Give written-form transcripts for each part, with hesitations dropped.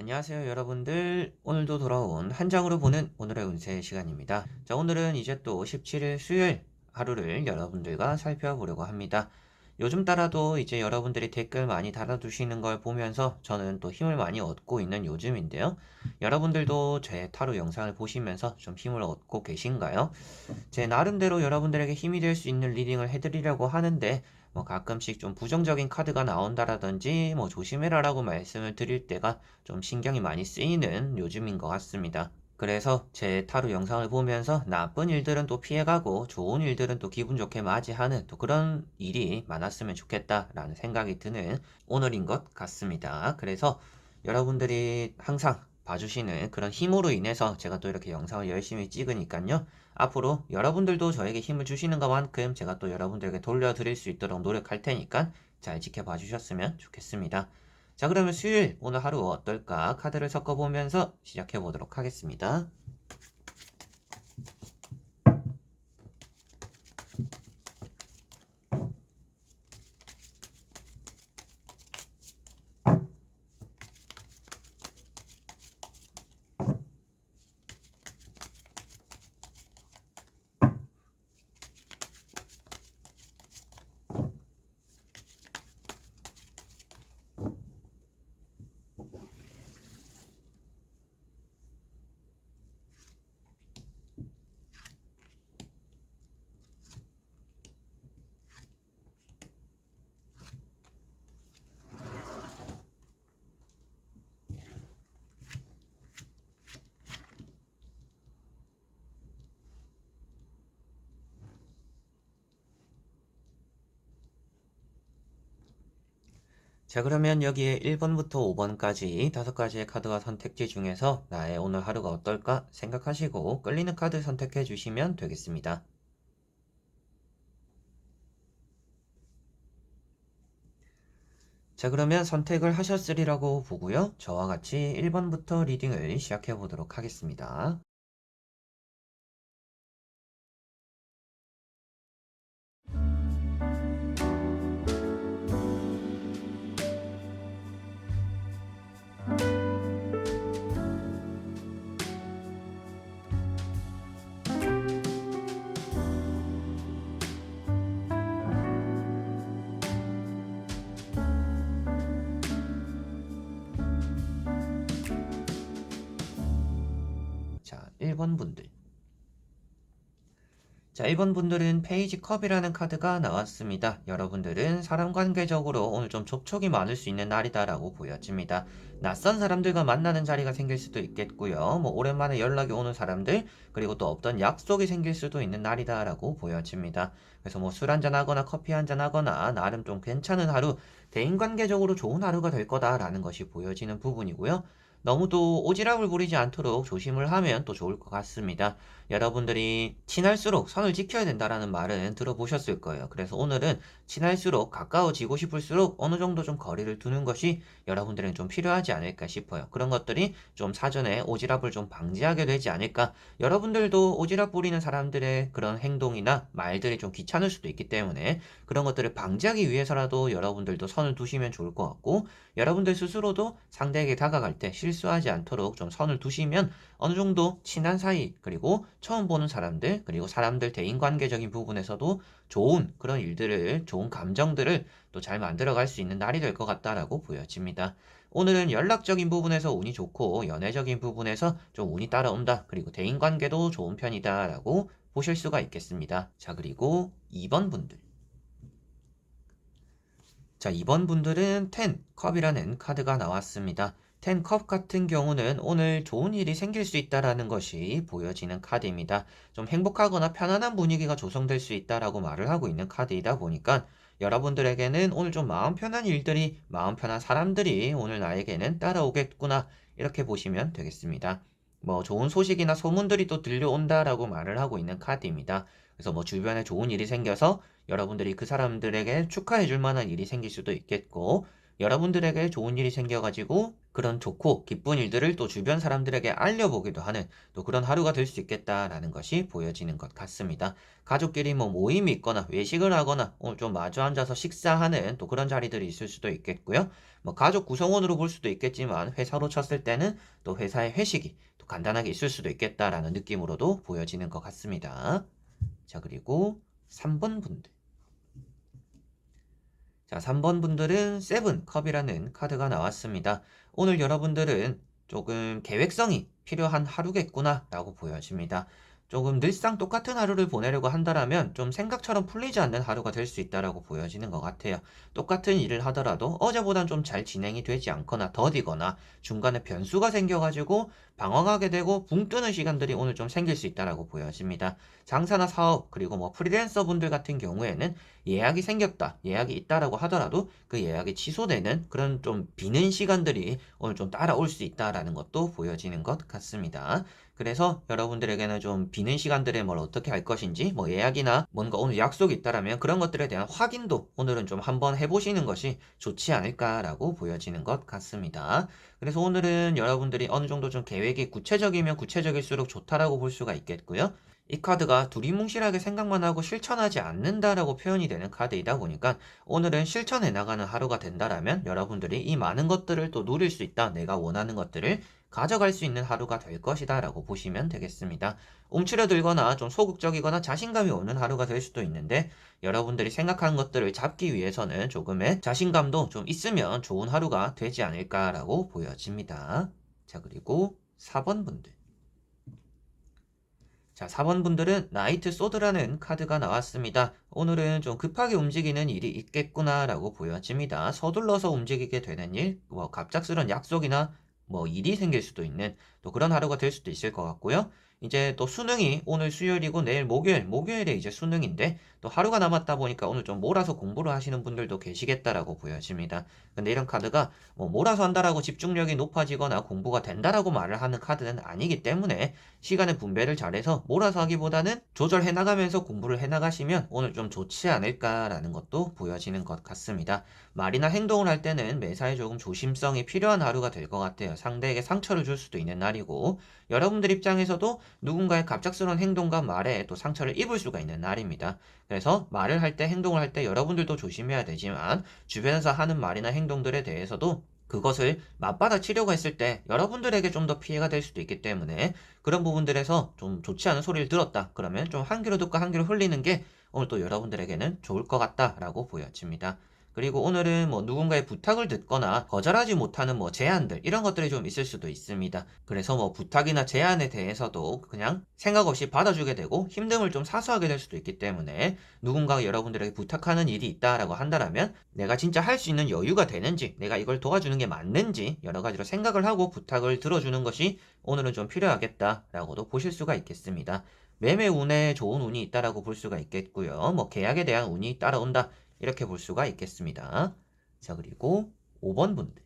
안녕하세요, 여러분들. 오늘도 돌아온 한 장으로 보는 오늘의 운세 시간입니다. 자, 오늘은 이제 또 17일 수요일 하루를 여러분들과 살펴보려고 합니다. 요즘 따라도 이제 여러분들이 댓글 많이 달아주시는 걸 보면서 저는 또 힘을 많이 얻고 있는 요즘인데요. 여러분들도 제 타로 영상을 보시면서 좀 힘을 얻고 계신가요? 제 나름대로 여러분들에게 힘이 될 수 있는 리딩을 해드리려고 하는데 뭐 가끔씩 좀 부정적인 카드가 나온다라든지 뭐 조심해라라고 말씀을 드릴 때가 좀 신경이 많이 쓰이는 요즘인 것 같습니다. 그래서 제 타로 영상을 보면서 나쁜 일들은 또 피해가고 좋은 일들은 또 기분 좋게 맞이하는 또 그런 일이 많았으면 좋겠다라는 생각이 드는 오늘인 것 같습니다. 그래서 여러분들이 항상 봐주시는 그런 힘으로 인해서 제가 또 이렇게 영상을 열심히 찍으니까요. 앞으로 여러분들도 저에게 힘을 주시는 것만큼 제가 또 여러분들에게 돌려드릴 수 있도록 노력할 테니까 잘 지켜봐 주셨으면 좋겠습니다. 자, 그러면 수요일 오늘 하루 어떨까? 카드를 섞어보면서 시작해 보도록 하겠습니다. 자, 그러면 여기에 1번부터 5번까지 5가지의 카드가 선택지 중에서 나의 오늘 하루가 어떨까 생각하시고 끌리는 카드 선택해 주시면 되겠습니다. 자, 그러면 선택을 하셨으리라고 보고요. 저와 같이 1번부터 리딩을 시작해 보도록 하겠습니다. 자, 1번 분들. 자, 1번 분들은 페이지 컵이라는 카드가 나왔습니다. 여러분들은 사람 관계적으로 오늘 좀 접촉이 많을 수 있는 날이다라고 보여집니다. 낯선 사람들과 만나는 자리가 생길 수도 있겠고요. 뭐 오랜만에 연락이 오는 사람들, 그리고 또 없던 약속이 생길 수도 있는 날이다라고 보여집니다. 그래서 뭐 술 한잔 하거나 커피 한잔 하거나 나름 좀 괜찮은 하루, 대인관계적으로 좋은 하루가 될 거다라는 것이 보여지는 부분이고요. 너무도 오지랖을 부리지 않도록 조심을 하면 또 좋을 것 같습니다. 여러분들이 친할수록 선을 지켜야 된다라는 말은 들어보셨을 거예요. 그래서 오늘은 친할수록 가까워지고 싶을수록 어느 정도 좀 거리를 두는 것이 여러분들은 좀 필요하지 않을까 싶어요. 그런 것들이 좀 사전에 오지랖을 좀 방지하게 되지 않을까. 여러분들도 오지랖 부리는 사람들의 그런 행동이나 말들이 좀 귀찮을 수도 있기 때문에 그런 것들을 방지하기 위해서라도 여러분들도 선을 두시면 좋을 것 같고, 여러분들 스스로도 상대에게 다가갈 때 실수하지 않도록 좀 선을 두시면 어느 정도 친한 사이, 그리고 처음 보는 사람들, 그리고 사람들 대인관계적인 부분에서도 좋은 그런 일들을, 좋은 감정들을 또 잘 만들어갈 수 있는 날이 될 것 같다라고 보여집니다. 오늘은 연락적인 부분에서 운이 좋고 연애적인 부분에서 좀 운이 따라온다. 그리고 대인관계도 좋은 편이다라고 보실 수가 있겠습니다. 자, 그리고 2번 분들. 자, 2번 분들은 10컵이라는 카드가 나왔습니다. 10컵 같은 경우는 오늘 좋은 일이 생길 수 있다라는 것이 보여지는 카드입니다. 좀 행복하거나 편안한 분위기가 조성될 수 있다라고 말을 하고 있는 카드이다 보니까 여러분들에게는 오늘 좀 마음 편한 일들이, 마음 편한 사람들이 오늘 나에게는 따라오겠구나. 이렇게 보시면 되겠습니다. 뭐 좋은 소식이나 소문들이 또 들려온다라고 말을 하고 있는 카드입니다. 그래서 뭐 주변에 좋은 일이 생겨서 여러분들이 그 사람들에게 축하해 줄 만한 일이 생길 수도 있겠고, 여러분들에게 좋은 일이 생겨가지고 그런 좋고 기쁜 일들을 또 주변 사람들에게 알려보기도 하는 또 그런 하루가 될 수 있겠다라는 것이 보여지는 것 같습니다. 가족끼리 뭐 모임이 있거나 외식을 하거나 오늘 좀 마주 앉아서 식사하는 또 그런 자리들이 있을 수도 있겠고요. 뭐 가족 구성원으로 볼 수도 있겠지만 회사로 쳤을 때는 또 회사의 회식이 또 간단하게 있을 수도 있겠다라는 느낌으로도 보여지는 것 같습니다. 자, 그리고 3번 분들. 자, 3번 분들은 세븐 컵이라는 카드가 나왔습니다. 오늘 여러분들은 조금 계획성이 필요한 하루겠구나 라고 보여집니다. 조금 늘상 똑같은 하루를 보내려고 한다라면 좀 생각처럼 풀리지 않는 하루가 될 수 있다라고 보여지는 것 같아요. 똑같은 일을 하더라도 어제보단 좀 잘 진행이 되지 않거나 더디거나 중간에 변수가 생겨가지고 방황하게 되고 붕 뜨는 시간들이 오늘 좀 생길 수 있다라고 보여집니다. 장사나 사업 그리고 뭐 프리랜서 분들 같은 경우에는 예약이 생겼다, 예약이 있다라고 하더라도 그 예약이 취소되는 그런 좀 비는 시간들이 오늘 좀 따라올 수 있다라는 것도 보여지는 것 같습니다. 그래서 여러분들에게는 좀 비는 시간들에 뭘 어떻게 할 것인지, 뭐 예약이나 뭔가 오늘 약속이 있다라면 그런 것들에 대한 확인도 오늘은 좀 한번 해보시는 것이 좋지 않을까라고 보여지는 것 같습니다. 그래서 오늘은 여러분들이 어느 정도 좀 계획이 구체적이면 구체적일수록 좋다라고 볼 수가 있겠고요. 이 카드가 두리뭉실하게 생각만 하고 실천하지 않는다라고 표현이 되는 카드이다 보니까 오늘은 실천해 나가는 하루가 된다라면 여러분들이 이 많은 것들을 또 누릴 수 있다. 내가 원하는 것들을 가져갈 수 있는 하루가 될 것이다 라고 보시면 되겠습니다. 움츠려들거나 좀 소극적이거나 자신감이 없는 하루가 될 수도 있는데 여러분들이 생각하는 것들을 잡기 위해서는 조금의 자신감도 좀 있으면 좋은 하루가 되지 않을까라고 보여집니다. 자, 그리고 4번 분들. 자, 4번 분들은 나이트 소드라는 카드가 나왔습니다. 오늘은 좀 급하게 움직이는 일이 있겠구나라고 보여집니다. 서둘러서 움직이게 되는 일, 뭐 갑작스런 약속이나 뭐 일이 생길 수도 있는 또 그런 하루가 될 수도 있을 것 같고요. 이제 또 수능이 오늘 수요일이고 내일 목요일에 이제 수능인데 또 하루가 남았다 보니까 오늘 좀 몰아서 공부를 하시는 분들도 계시겠다라고 보여집니다. 근데 이런 카드가 뭐 몰아서 한다라고 집중력이 높아지거나 공부가 된다라고 말을 하는 카드는 아니기 때문에 시간의 분배를 잘해서 몰아서 하기보다는 조절해 나가면서 공부를 해 나가시면 오늘 좀 좋지 않을까라는 것도 보여지는 것 같습니다. 말이나 행동을 할 때는 매사에 조금 조심성이 필요한 하루가 될 것 같아요. 상대에게 상처를 줄 수도 있는 날이고 여러분들 입장에서도 누군가의 갑작스러운 행동과 말에 또 상처를 입을 수가 있는 날입니다. 그래서 말을 할 때 행동을 할 때 여러분들도 조심해야 되지만 주변에서 하는 말이나 행동들에 대해서도 그것을 맞받아치려고 했을 때 여러분들에게 좀 더 피해가 될 수도 있기 때문에 그런 부분들에서 좀 좋지 않은 소리를 들었다. 그러면 좀 한 귀로 듣고 한 귀로 흘리는 게 오늘 또 여러분들에게는 좋을 것 같다라고 보여집니다. 그리고 오늘은 뭐 누군가의 부탁을 듣거나 거절하지 못하는 뭐 제안들 이런 것들이 좀 있을 수도 있습니다. 그래서 뭐 부탁이나 제안에 대해서도 그냥 생각 없이 받아주게 되고 힘듦을 좀 사수하게 될 수도 있기 때문에 누군가가 여러분들에게 부탁하는 일이 있다라고 한다면 내가 진짜 할 수 있는 여유가 되는지 내가 이걸 도와주는 게 맞는지 여러 가지로 생각을 하고 부탁을 들어주는 것이 오늘은 좀 필요하겠다라고도 보실 수가 있겠습니다. 매매 운에 좋은 운이 있다라고 볼 수가 있겠고요. 뭐 계약에 대한 운이 따라온다. 이렇게 볼 수가 있겠습니다. 자, 그리고 5번 분들.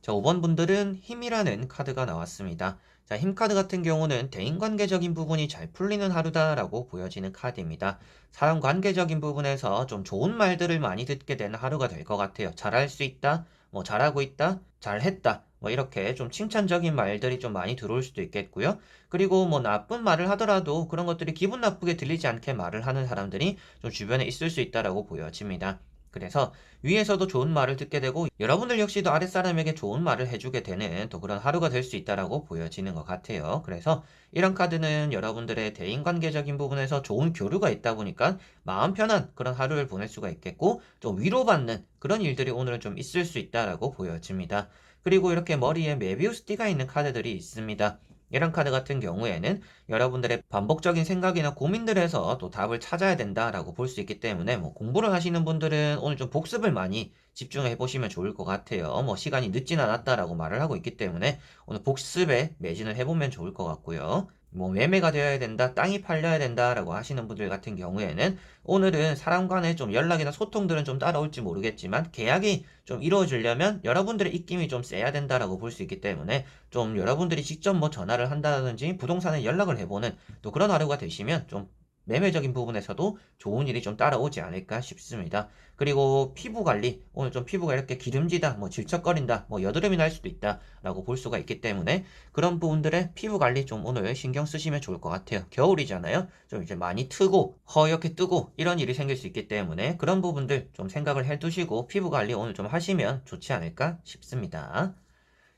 자, 5번 분들은 힘이라는 카드가 나왔습니다. 자, 힘 카드 같은 경우는 대인관계적인 부분이 잘 풀리는 하루다라고 보여지는 카드입니다. 사람 관계적인 부분에서 좀 좋은 말들을 많이 듣게 되는 하루가 될 것 같아요. 잘할 수 있다, 뭐 잘하고 있다, 잘했다, 뭐 이렇게 좀 칭찬적인 말들이 좀 많이 들어올 수도 있겠고요. 그리고 뭐 나쁜 말을 하더라도 그런 것들이 기분 나쁘게 들리지 않게 말을 하는 사람들이 좀 주변에 있을 수 있다라고 보여집니다. 그래서 위에서도 좋은 말을 듣게 되고 여러분들 역시도 아랫사람에게 좋은 말을 해주게 되는 또 그런 하루가 될 수 있다라고 보여지는 것 같아요. 그래서 이런 카드는 여러분들의 대인관계적인 부분에서 좋은 교류가 있다 보니까 마음 편한 그런 하루를 보낼 수가 있겠고 좀 위로받는 그런 일들이 오늘은 좀 있을 수 있다라고 보여집니다. 그리고 이렇게 머리에 메비우스 띠가 있는 카드들이 있습니다. 이런 카드 같은 경우에는 여러분들의 반복적인 생각이나 고민들에서 또 답을 찾아야 된다라고 볼 수 있기 때문에 뭐 공부를 하시는 분들은 오늘 좀 복습을 많이 집중해 보시면 좋을 것 같아요. 뭐 시간이 늦진 않았다라고 말을 하고 있기 때문에 오늘 복습에 매진을 해보면 좋을 것 같고요. 뭐 매매가 되어야 된다, 땅이 팔려야 된다라고 하시는 분들 같은 경우에는 오늘은 사람 간의 좀 연락이나 소통들은 좀 따라올지 모르겠지만 계약이 좀 이루어지려면 여러분들의 입김이 좀 세야 된다라고 볼 수 있기 때문에 좀 여러분들이 직접 뭐 전화를 한다든지 부동산에 연락을 해보는 또 그런 하루가 되시면 좀 매매적인 부분에서도 좋은 일이 좀 따라오지 않을까 싶습니다. 그리고 피부 관리, 오늘 좀 피부가 이렇게 기름지다, 뭐 질척거린다, 뭐 여드름이 날 수도 있다 라고 볼 수가 있기 때문에 그런 부분들의 피부 관리 좀 오늘 신경 쓰시면 좋을 것 같아요. 겨울이잖아요. 좀 이제 많이 트고 허옇게 뜨고 이런 일이 생길 수 있기 때문에 그런 부분들 좀 생각을 해두시고 피부 관리 오늘 좀 하시면 좋지 않을까 싶습니다.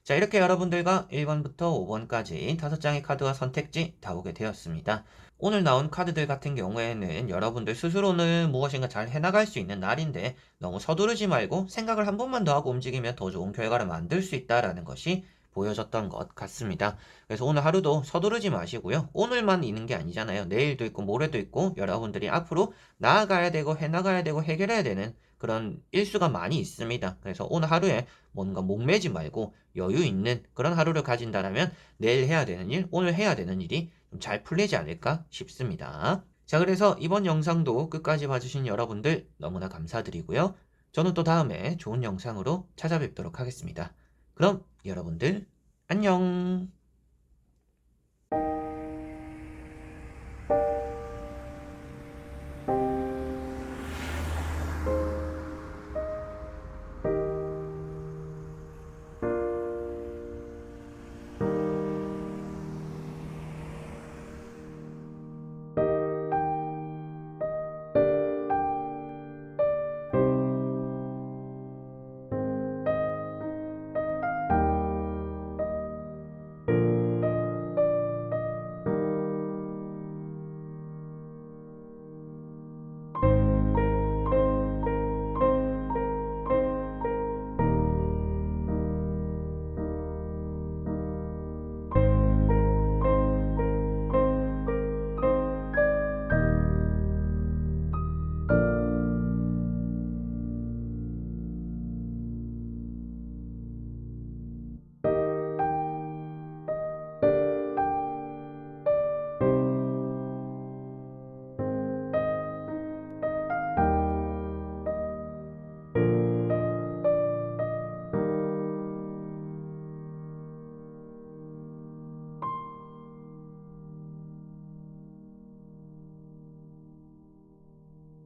자, 이렇게 여러분들과 1번부터 5번까지 5장의 카드와 선택지 다 보게 되었습니다. 오늘 나온 카드들 같은 경우에는 여러분들 스스로는 무엇인가 잘 해나갈 수 있는 날인데 너무 서두르지 말고 생각을 한 번만 더 하고 움직이면 더 좋은 결과를 만들 수 있다라는 것이 보여졌던 것 같습니다. 그래서 오늘 하루도 서두르지 마시고요. 오늘만 있는 게 아니잖아요. 내일도 있고 모레도 있고 여러분들이 앞으로 나아가야 되고 해나가야 되고 해결해야 되는 그런 일수가 많이 있습니다. 그래서 오늘 하루에 뭔가 목매지 말고 여유 있는 그런 하루를 가진다라면 내일 해야 되는 일, 오늘 해야 되는 일이 좀 잘 풀리지 않을까 싶습니다. 자, 그래서 이번 영상도 끝까지 봐주신 여러분들 너무나 감사드리고요. 저는 또 다음에 좋은 영상으로 찾아뵙도록 하겠습니다. 그럼 여러분들 안녕!